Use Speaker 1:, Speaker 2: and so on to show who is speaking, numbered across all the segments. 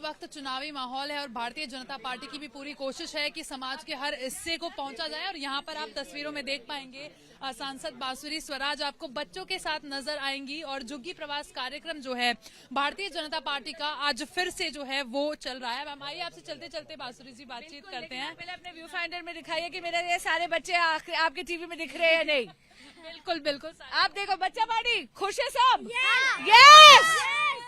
Speaker 1: वक्त चुनावी माहौल है और भारतीय जनता पार्टी की भी पूरी कोशिश है कि समाज के हर हिस्से को पहुंचा जाए। और यहाँ पर आप तस्वीरों में देख पाएंगे सांसद बांसुरी स्वराज आपको बच्चों के साथ नजर आएंगी। और झुग्गी प्रवास कार्यक्रम जो है भारतीय जनता पार्टी का आज फिर से जो है वो चल रहा है। मैम आइए आपसे चलते चलते बांसुरी जी बातचीत करते हैं।
Speaker 2: पहले अपने व्यू फाइंडर में दिखाइए कि मेरे ये सारे बच्चे आपके टीवी में दिख रहे हैं नहीं।
Speaker 1: बिल्कुल बिल्कुल
Speaker 2: आप देखो बच्चा पार्टी खुश है सब। यस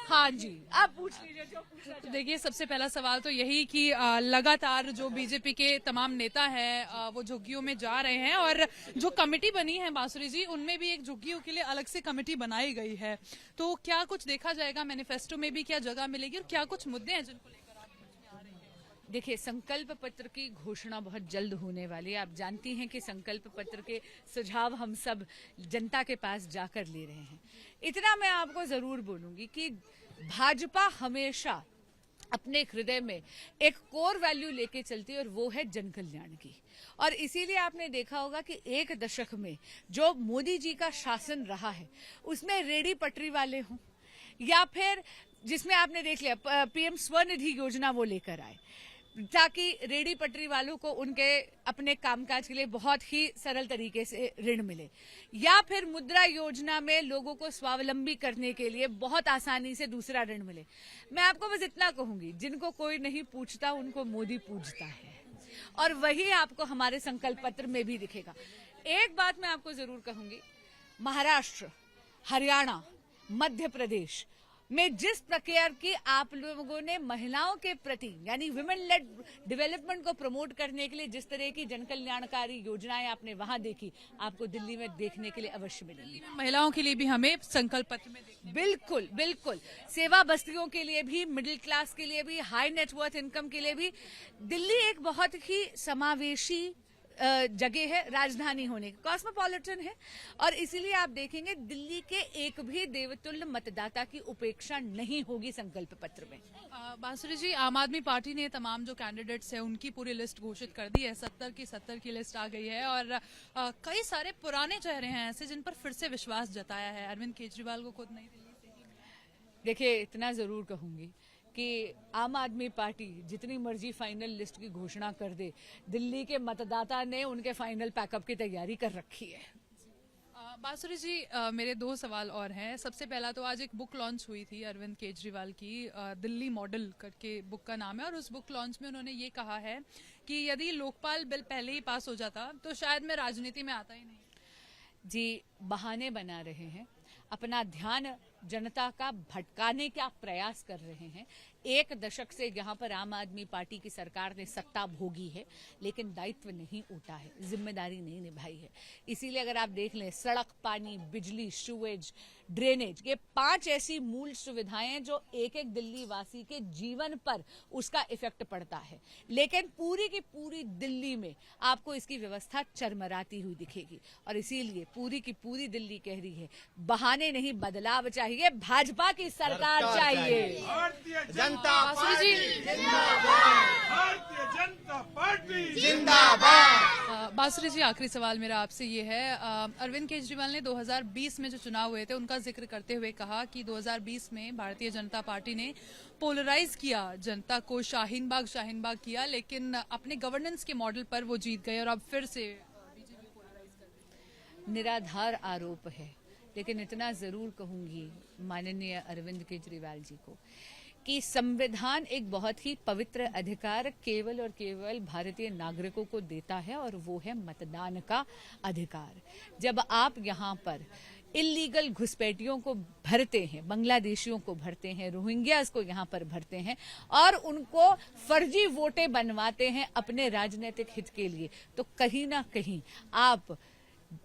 Speaker 2: हाँ जी, आप पूछ लीजिए जो पूछना चाहते हैं।
Speaker 1: देखिए सबसे पहला सवाल तो यही कि लगातार जो बीजेपी के तमाम नेता हैं वो झुग्गियों में जा रहे हैं और जो कमेटी बनी है बांसुरी जी उनमें भी एक झुग्गियों के लिए अलग से कमेटी बनाई गई है। तो क्या कुछ देखा जाएगा मैनिफेस्टो में भी, क्या जगह मिलेगी और क्या कुछ मुद्दे हैं जिनको लेकर आप आ रहे हैं?
Speaker 2: देखिए संकल्प पत्र की घोषणा बहुत जल्द होने वाली है। आप जानती हैं कि संकल्प पत्र के सुझाव हम सब जनता के पास जाकर ले रहे हैं। इतना मैं आपको जरूर बोलूंगी कि भाजपा हमेशा अपने हृदय में एक कोर वैल्यू लेके चलती है और वो है जन कल्याण की। और इसीलिए आपने देखा होगा कि एक दशक में जो मोदी जी का शासन रहा है उसमें रेडी पटरी वाले हों या फिर जिसमें आपने देख लिया पीएम स्वनिधि योजना वो लेकर आए ताकि रेडी पटरी वालों को उनके अपने कामकाज के लिए बहुत ही सरल तरीके से ऋण मिले, या फिर मुद्रा योजना में लोगों को स्वावलंबी करने के लिए बहुत आसानी से दूसरा ऋण मिले। मैं आपको बस इतना कहूंगी, जिनको कोई नहीं पूछता उनको मोदी पूछता है और वही आपको हमारे संकल्प पत्र में भी दिखेगा। एक बात मैं आपको जरूर कहूंगी, महाराष्ट्र, हरियाणा, मध्य प्रदेश में जिस प्रकार की आप लोगों ने महिलाओं के प्रति यानी विमेन लेड डेवलपमेंट को प्रमोट करने के लिए जिस तरह की जन कल्याणकारी योजनाएं आपने वहां देखी, आपको दिल्ली में देखने के लिए अवश्य मिलेंगी।
Speaker 1: महिलाओं के लिए भी हमें संकल्प पत्र में देखने
Speaker 2: बिल्कुल बिल्कुल, सेवा बस्तियों के लिए भी, मिडिल क्लास के लिए भी, हाई नेटवर्थ इनकम के लिए भी दिल्ली एक बहुत ही समावेशी जगह है, राजधानी होने की, कॉस्मोपॉलिटन है। और इसीलिए आप देखेंगे दिल्ली के एक भी देवतुल्य मतदाता की उपेक्षा नहीं होगी संकल्प पत्र में।
Speaker 1: बांसुरी जी, आम आदमी पार्टी ने तमाम जो कैंडिडेट्स हैं उनकी पूरी लिस्ट घोषित कर दी है। 70 की लिस्ट आ गई है और कई सारे पुराने चेहरे हैं ऐसे जिन पर फिर से विश्वास जताया है। अरविंद केजरीवाल को खुद नई दिल्ली से
Speaker 2: देखिए इतना जरूर कहूंगी कि आम आदमी पार्टी जितनी मर्जी फाइनल लिस्ट की घोषणा कर दे, दिल्ली के मतदाता ने उनके फाइनल पैकअप की तैयारी कर रखी है।
Speaker 1: बांसुरी जी, मेरे दो सवाल और हैं। सबसे पहला तो आज एक बुक लॉन्च हुई थी अरविंद केजरीवाल की, दिल्ली मॉडल करके बुक का नाम है और उस बुक लॉन्च में उन्होंने ये कहा है कि यदि लोकपाल बिल पहले ही पास हो जाता तो शायद मैं राजनीति में आता ही नहीं।
Speaker 2: जी बहाने बना रहे हैं, अपना ध्यान जनता का भटकाने का प्रयास कर रहे हैं। एक दशक से यहाँ पर आम आदमी पार्टी की सरकार ने सत्ता भोगी है लेकिन दायित्व नहीं उठा है, जिम्मेदारी नहीं निभाई है। इसीलिए अगर आप देख लें, सड़क, पानी, बिजली, सीवेज, ड्रेनेज, ये 5 ऐसी मूल सुविधाएं जो एक एक दिल्ली वासी के जीवन पर उसका इफेक्ट पड़ता है, लेकिन पूरी की पूरी दिल्ली में आपको इसकी व्यवस्था चरमराती हुई दिखेगी। और इसीलिए पूरी की पूरी दिल्ली कह रही है बहाने नहीं, बदलाव चाहिए, भाजपा की सरकार चाहिए।
Speaker 1: बांसुरी जी,
Speaker 3: भारतीय जनता पार्टी
Speaker 1: जिंदाबाद। बांसुरी जी, आखिरी सवाल मेरा आपसे ये है, अरविंद केजरीवाल ने 2020 में जो चुनाव हुए थे उनका जिक्र करते हुए कहा कि 2020 में भारतीय जनता पार्टी ने पोलराइज किया जनता को, शाहीन बाग किया, लेकिन अपने गवर्नेंस के मॉडल पर वो जीत गए और अब फिर से बीजेपी पोलराइज कर।
Speaker 2: निराधार आरोप है, लेकिन इतना जरूर कहूंगी माननीय अरविंद केजरीवाल जी को कि संविधान एक बहुत ही पवित्र अधिकार केवल और केवल भारतीय नागरिकों को देता है और वो है मतदान का अधिकार। जब आप यहाँ पर इलीगल घुसपैठियों को भरते हैं, बांग्लादेशियों को भरते हैं, रोहिंग्यास को यहाँ पर भरते हैं और उनको फर्जी वोटें बनवाते हैं अपने राजनीतिक हित के लिए, तो कहीं ना कहीं आप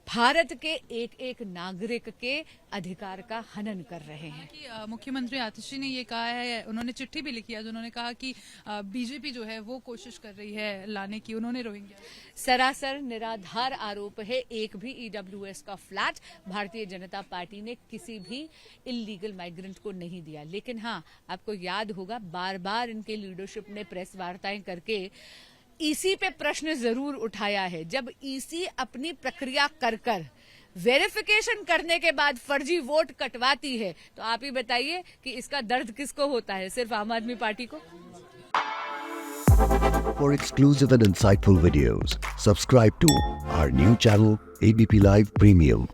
Speaker 2: भारत के एक एक नागरिक के अधिकार का हनन कर रहे हैं।
Speaker 1: कि मुख्यमंत्री आतिशी ने ये कहा है, उन्होंने चिट्ठी भी लिखी है जिन्होंने कहा कि बीजेपी जो है वो कोशिश कर रही है लाने की, उन्होंने रोहिंग्या।
Speaker 2: सरासर निराधार आरोप है। एक भी ईडब्ल्यूएस का फ्लैट भारतीय जनता पार्टी ने किसी भी इलीगल माइग्रेंट को नहीं दिया। लेकिन हाँ, आपको याद होगा बार बार इनके लीडरशिप ने प्रेस वार्ताएं करके ईसी पे प्रश्न जरूर उठाया है। जब ईसी अपनी प्रक्रिया कर वेरिफिकेशन करने के बाद फर्जी वोट कटवाती है, तो आप ही बताइए कि इसका दर्द किसको होता है? सिर्फ आम आदमी पार्टी को?
Speaker 4: For exclusive and insightful videos, subscribe to our new channel ABP Live Premium.